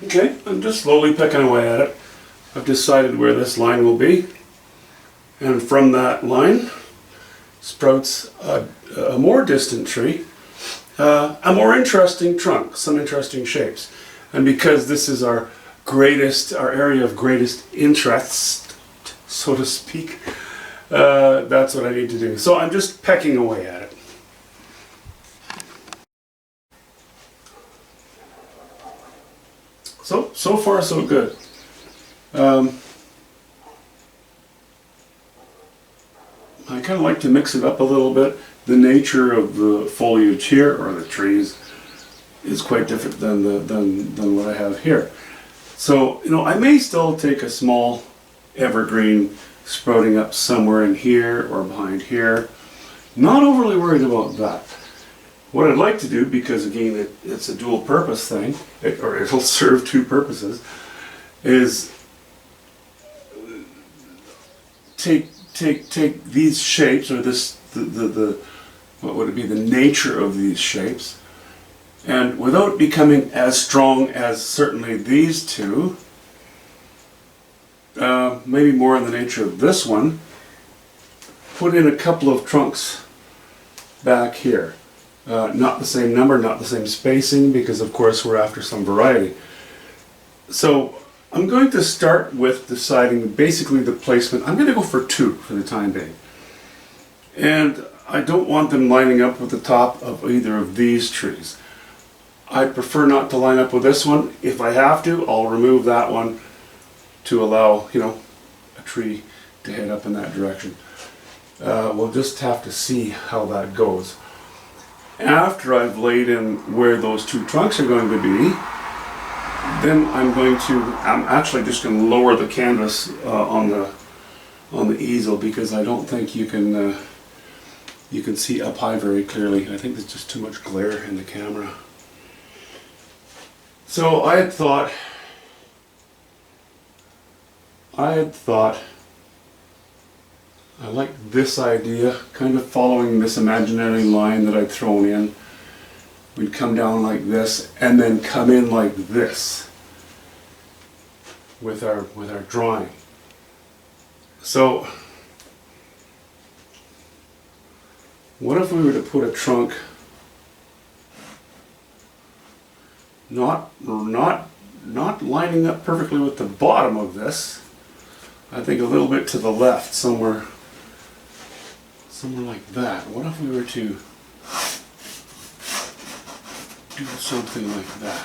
Okay, I'm just slowly picking away at it. I've decided where this line will be, and from that line sprouts a more distant tree, a more interesting trunk, some interesting shapes. And because this is our area of greatest interest, so to speak, that's what I need to do. So I'm just pecking away at it. So far so good. I kind of like to mix it up a little bit. The nature of the foliage here, or the trees, is quite different than what I have here. So, I may still take a small evergreen sprouting up somewhere in here or behind here. Not overly worried about that. What I'd like to do, because again it's a dual purpose thing, or it'll serve two purposes, is take these shapes, or the what would it be, the nature of these shapes, and without becoming as strong as certainly these two, maybe more in the nature of this one, put in a couple of trunks back here. Not the same number, not the same spacing, because of course we're after some variety. So I'm going to start with deciding basically the placement. I'm going to go for two for the time being. And I don't want them lining up with the top of either of these trees. I prefer not to line up with this one. If I have to, I'll remove that one to allow, a tree to head up in that direction. We'll just have to see how that goes. After I've laid in where those two trunks are going to be, then I'm actually just going to lower the canvas on the easel, because I don't think you can see up high very clearly. I think there's just too much glare in the camera. So I had thought I like this idea, kind of following this imaginary line that I'd thrown in. We'd come down like this and then come in like this with our drawing. So what if we were to put a trunk not lining up perfectly with the bottom of this, I think a little bit to the left, somewhere like that. What if we were to do something like that?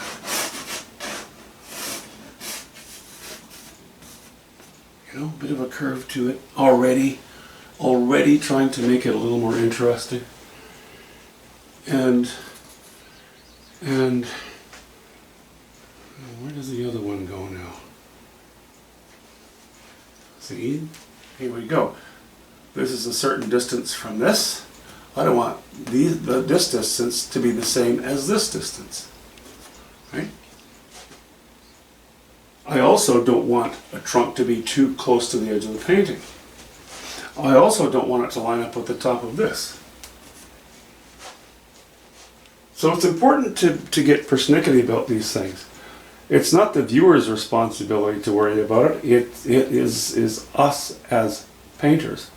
A bit of a curve to it already trying to make it a little more interesting. And where does the other one go now? See, here we go. This is a certain distance from this. I don't want this distance to be the same as this distance, right? I also don't want a trunk to be too close to the edge of the painting. I also don't want it to line up with the top of this. So it's important to get persnickety about these things. It's not the viewer's responsibility to worry about it. It is us as painters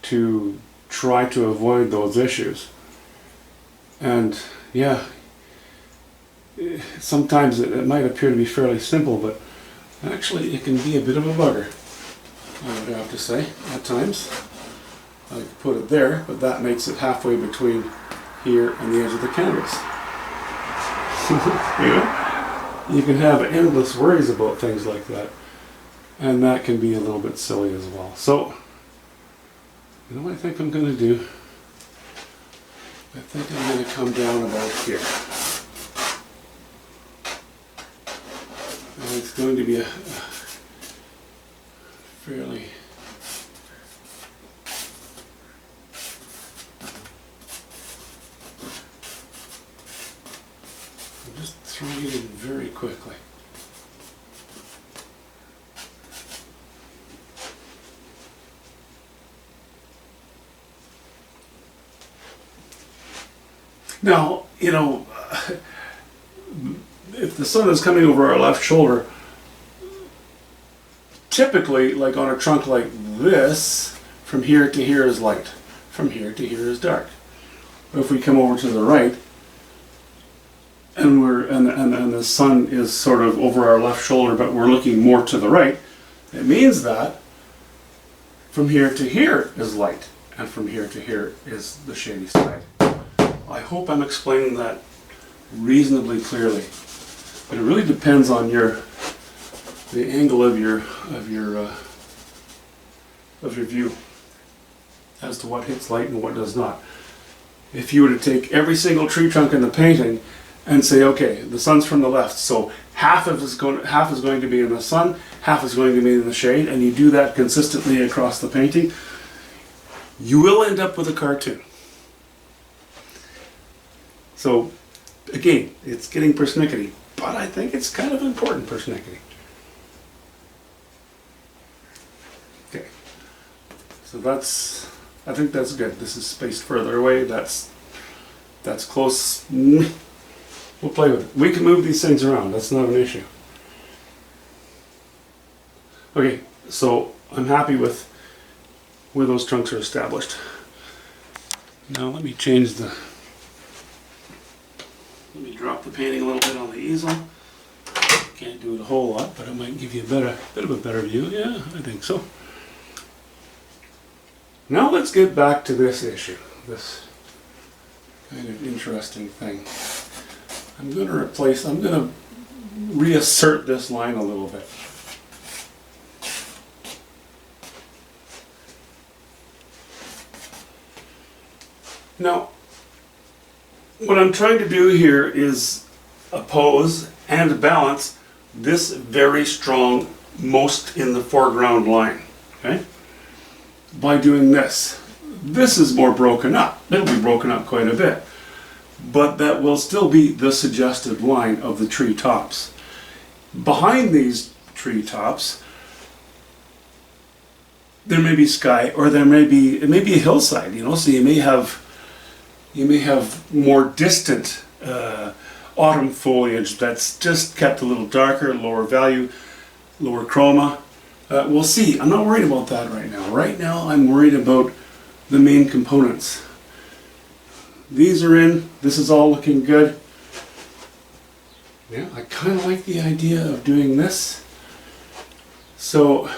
to try to avoid those issues. And yeah, sometimes it might appear to be fairly simple, but actually it can be a bit of a bugger, I would have to say, at times. I could put it there, but that makes it halfway between here and the edge of the canvas. You can have endless worries about things like that, and that can be a little bit silly as well. So, what I think I'm going to do, I think I'm going to come down about here. And it's going to be a fairly I'm just throwing it in very quickly. Now, if the sun is coming over our left shoulder, typically, like on a trunk like this, from here to here is light. From here to here is dark. If we come over to the right, and the sun is sort of over our left shoulder, but we're looking more to the right, it means that from here to here is light, and from here to here is the shady side. I hope I'm explaining that reasonably clearly. But it really depends on the angle of your view as to what hits light and what does not. If you were to take every single tree trunk in the painting and say, okay, the sun's from the left, so half is going to be in the sun, half is going to be in the shade, and you do that consistently across the painting, you will end up with a cartoon. So again, it's getting persnickety, but I think it's kind of important persnickety. Okay, so I think that's good. This is spaced further away. That's close. We'll play with it. We can move these things around. That's not an issue. Okay, so I'm happy with where those trunks are established. Now let me drop the painting a little bit on the easel. Can't do it a whole lot, but it might give you a bit of a better view. Yeah, I think so. Now let's get back to this issue, this kind of interesting thing. I'm going to reassert this line a little bit. Now, what I'm trying to do here is oppose and balance this very strong, most in the foreground line, okay? By doing this. This is more broken up. It'll be broken up quite a bit. But that will still be the suggested line of the tree tops. Behind these tree tops, there may be sky, or it may be a hillside, you know, so you may have more distant autumn foliage that's just kept a little darker, lower value, lower chroma. We'll see. I'm not worried about that right now. Right now I'm worried about the main components. These are in. This is all looking good. Yeah, I kind of like the idea of doing this. So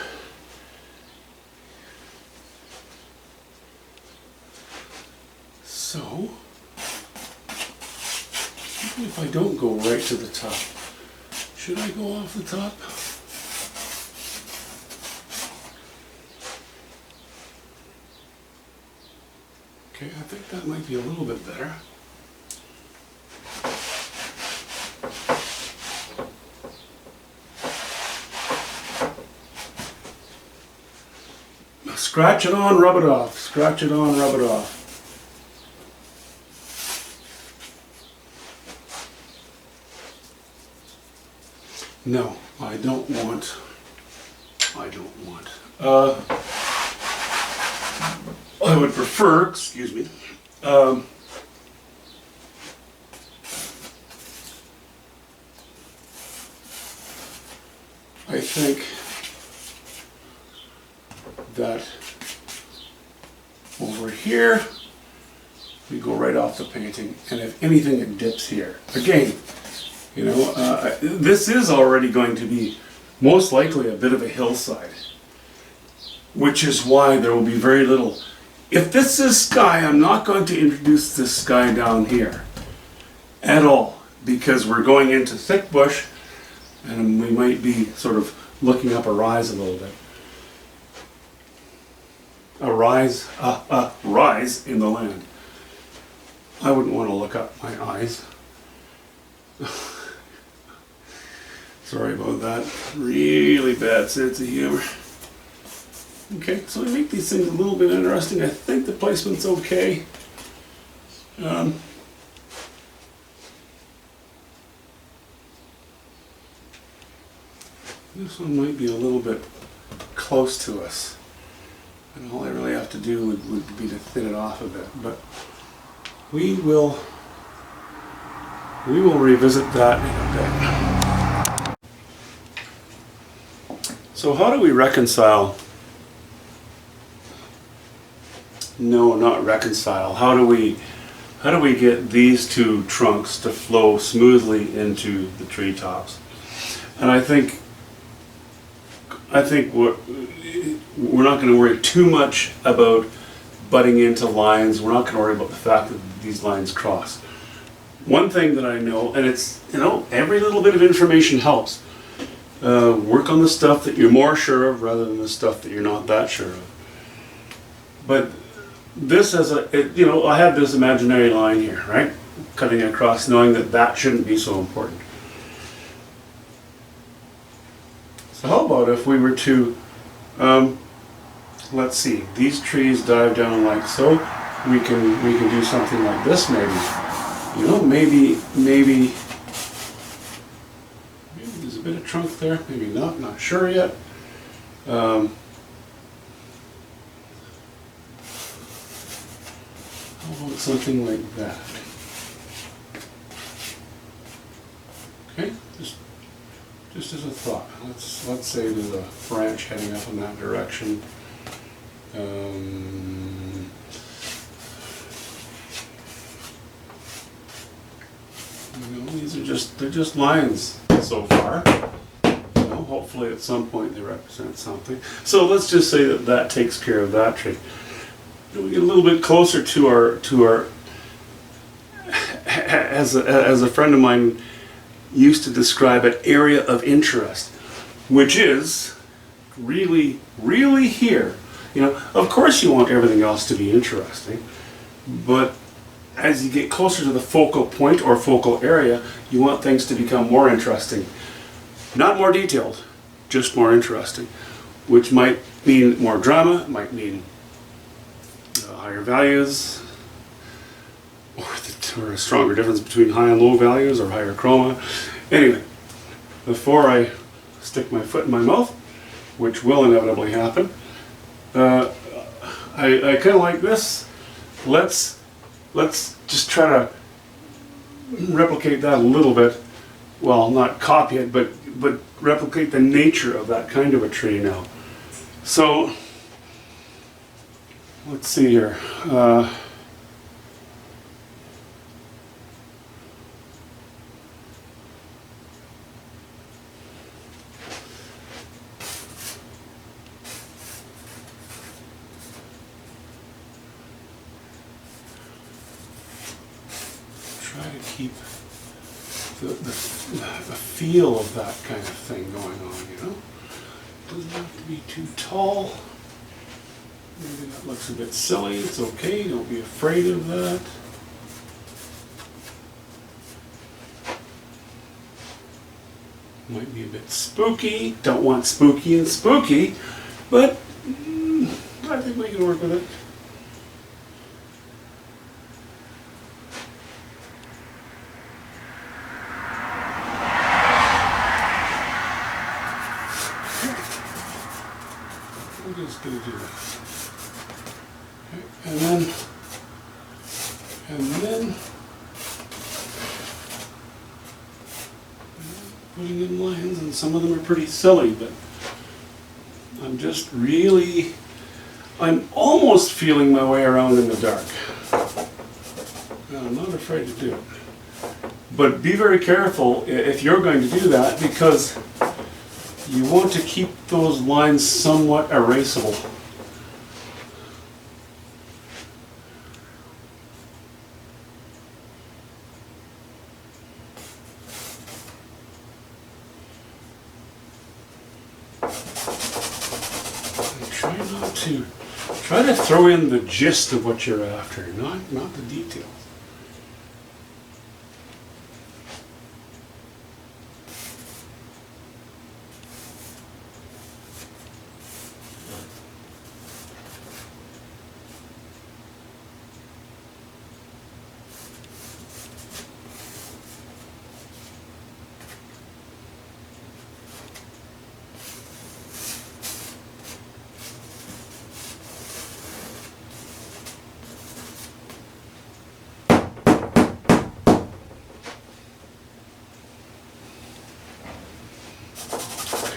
even if I don't go right to the top, should I go off the top? Okay, I think that might be a little bit better. Now scratch it on, rub it off. Scratch it on, rub it off. No, I don't want. I would prefer, excuse me, I think that over here we go right off the painting, and if anything it dips here. Again, you know, this is already going to be most likely a bit of a hillside, which is why there will be very little. If this is sky, I'm not going to introduce this sky down here at all, because we're going into thick bush and we might be sort of looking up a rise a little bit. A rise in the land. I wouldn't want to look up my eyes. Sorry about that. Really bad sense of humor. Okay, so we make these things a little bit interesting. I think the placement's okay. This one might be a little bit close to us. And all I really have to do would be to thin it off a bit. But we will revisit that in a bit. So how do we reconcile? No, not reconcile. How do we get these two trunks to flow smoothly into the treetops? And I think we're not going to worry too much about butting into lines. We're not going to worry about the fact that these lines cross. One thing that I know, and it's, every little bit of information helps. Work on the stuff that you're more sure of rather than the stuff that you're not that sure of. But this I have this imaginary line here, right? Cutting across, knowing that that shouldn't be so important. So how about if we were to, let's see, these trees dive down like so. We can do something like this maybe. Maybe there's a bit of trunk there. Maybe not sure yet. How about something like that? Okay, just as a thought. Let's say there's a branch heading up in that direction. They're just lines so far. Hopefully at some point they represent something. So let's just say that takes care of that tree. We get a little bit closer to our as a friend of mine used to describe it, area of interest, which is really here. Of course you want everything else to be interesting, but as you get closer to the focal point or focal area, you want things to become more interesting. Not more detailed, just more interesting, which might mean more drama, might mean higher values, or a stronger difference between high and low values, or higher chroma. Anyway, before I stick my foot in my mouth, which will inevitably happen, I kind of like this. Let's just try to replicate that a little bit. Well, not copy it, but replicate the nature of that kind of a tree now. So let's see here. Try to keep the feel of that kind of thing going on, Doesn't have to be too tall. Maybe that looks a bit silly. It's okay. Don't be afraid of that. Might be a bit spooky. Don't want spooky and spooky, but I think we can work with it. We're just going to do that. Okay. And then putting in lines, and some of them are pretty silly, but I'm almost feeling my way around in the dark. And I'm not afraid to do it. But be very careful if you're going to do that, because you want to keep those lines somewhat erasable. And try to throw in the gist of what you're after, not the details.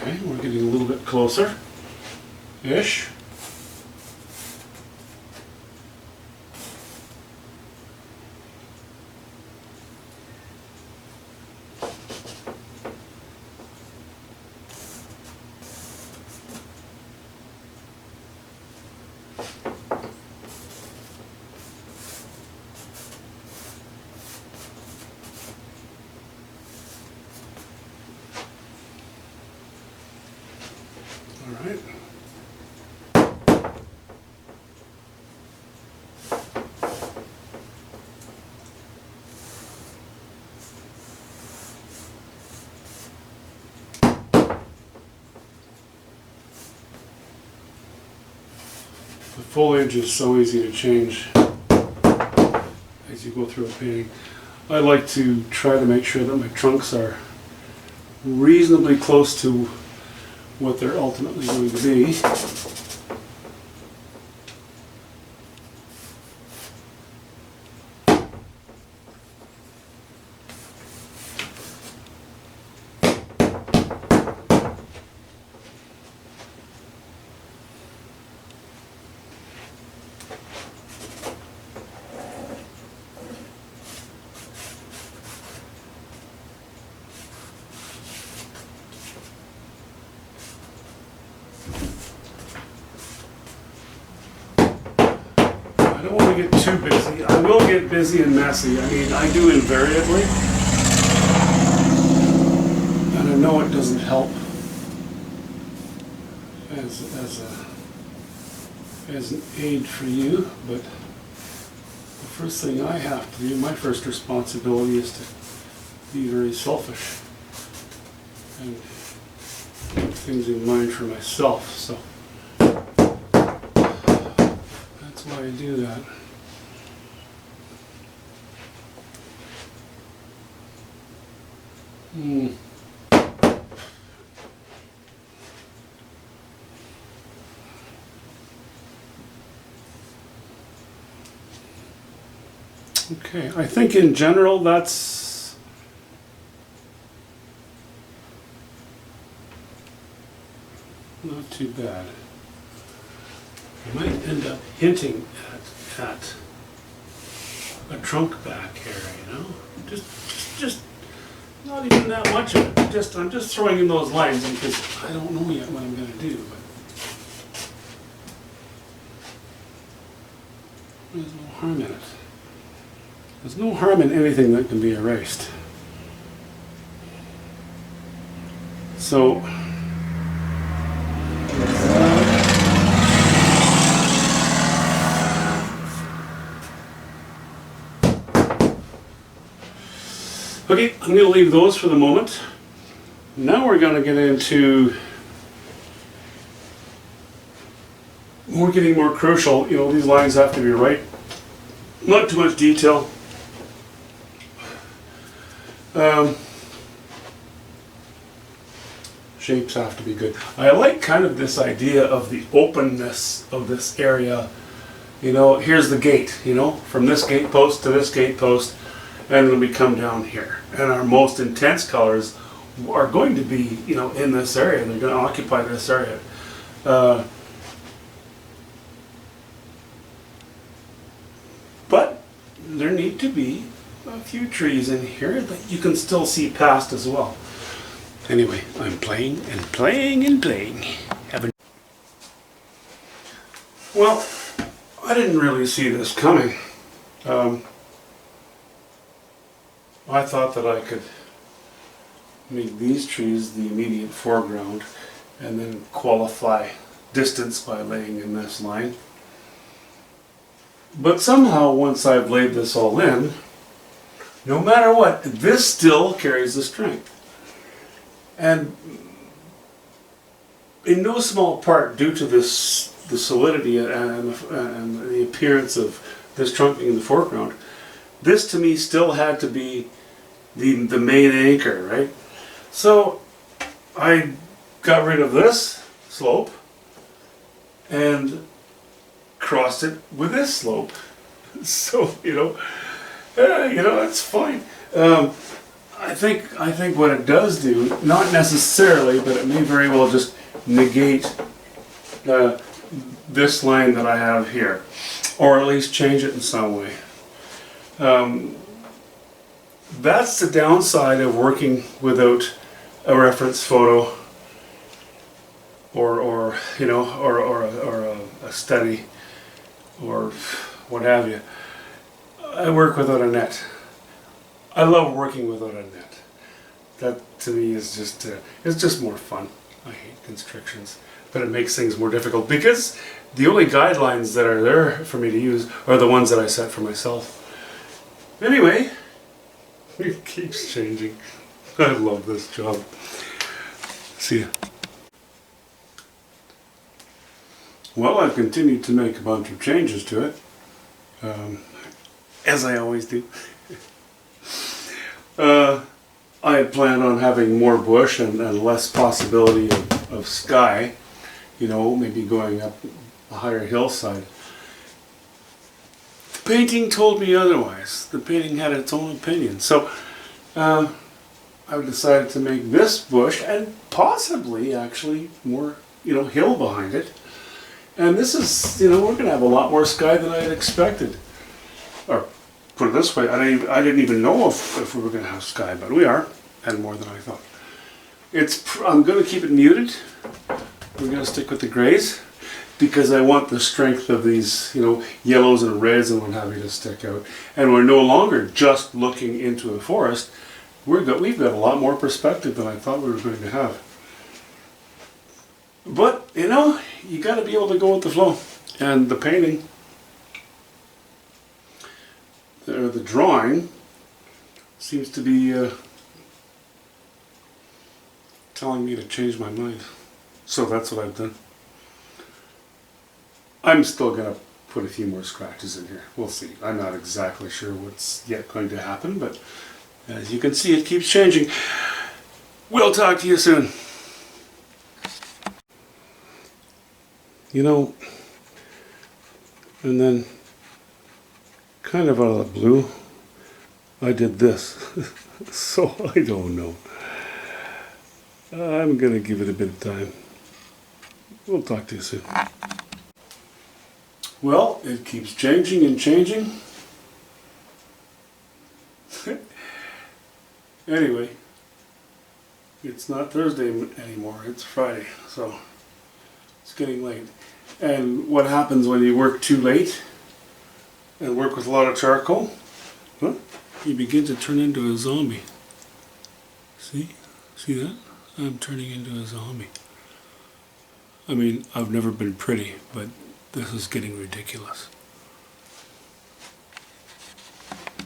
Okay, we're getting a little bit closer-ish. All right. The foliage is so easy to change as you go through a painting. I like to try to make sure that my trunks are reasonably close to what they're ultimately going to be. I don't want to get too busy. I will get busy and messy. I mean, I do invariably. And I know it doesn't help as an aid for you, but the first thing I have to do, my first responsibility is to be very selfish and keep things in mind for myself. So that's why I do that. Okay, I think in general that's not too bad. I might end up hinting at a trunk back here, you know? Just not even that much of it. I'm just throwing in those lines because I don't know yet what I'm going to do. But there's no harm in it. There's no harm in anything that can be erased. So, okay, I'm going to leave those for the moment. Now we're going to get into getting more crucial. You know, these lines have to be right. Not too much detail. Shapes have to be good. I like kind of this idea of the openness of this area. You know, here's the gate, you know, from this gate post to this gate post, and then we come down here. And our most intense colors are going to be, you know, in this area. They're going to occupy this area. But there need to be a few trees in here that you can still see past as well. Anyway, I'm playing and playing and playing. Well, I didn't really see this coming. I thought that I could make these trees the immediate foreground and then qualify distance by laying in this line. But somehow, once I've laid this all in, no matter what, this still carries the strength. And in no small part due to the solidity and the appearance of this trunking in the foreground, this to me still had to be the main anchor, right? So I got rid of this slope and crossed it with this slope. So, you know, that's fine. I think what it does do, not necessarily, but it may very well just negate this line that I have here, or at least change it in some way. That's the downside of working without a reference photo or you know, or a study or what have you. I work without a net. I love working without a net. That to me is just it's just more fun. I hate constrictions, but it makes things more difficult because the only guidelines that are there for me to use are the ones that I set for myself. Anyway, it keeps changing. I love this job. See ya. Well, I've continued to make a bunch of changes to it, as I always do. I had planned on having more bush and less possibility of sky, you know, maybe going up a higher hillside. The painting told me otherwise. The painting had its own opinion. So I decided to make this bush and possibly actually more, you know, hill behind it. And this is, you know, we're going to have a lot more sky than I had expected. Or put it this way, I didn't even know if we were going to have sky, but we are, and more than I thought. I'm going to keep it muted. We're going to stick with the grays because I want the strength of these, you know, yellows and reds and what have you to stick out. And we're no longer just looking into a forest. We've got a lot more perspective than I thought we were going to have. But, you know, you got to be able to go with the flow. And the painting, or the drawing, seems to be telling me to change my mind. So that's what I've done. I'm still going to put a few more scratches in here. We'll see. I'm not exactly sure what's yet going to happen, but as you can see, it keeps changing. We'll talk to you soon. You know, and then kind of out of the blue, I did this. So I don't know. I'm going to give it a bit of time. We'll talk to you soon. Well, it keeps changing and changing. Anyway, it's not Thursday anymore, it's Friday, so it's getting late. And what happens when you work too late and work with a lot of charcoal? Well, you begin to turn into a zombie. See? See that? I'm turning into a zombie. I mean, I've never been pretty, but this is getting ridiculous.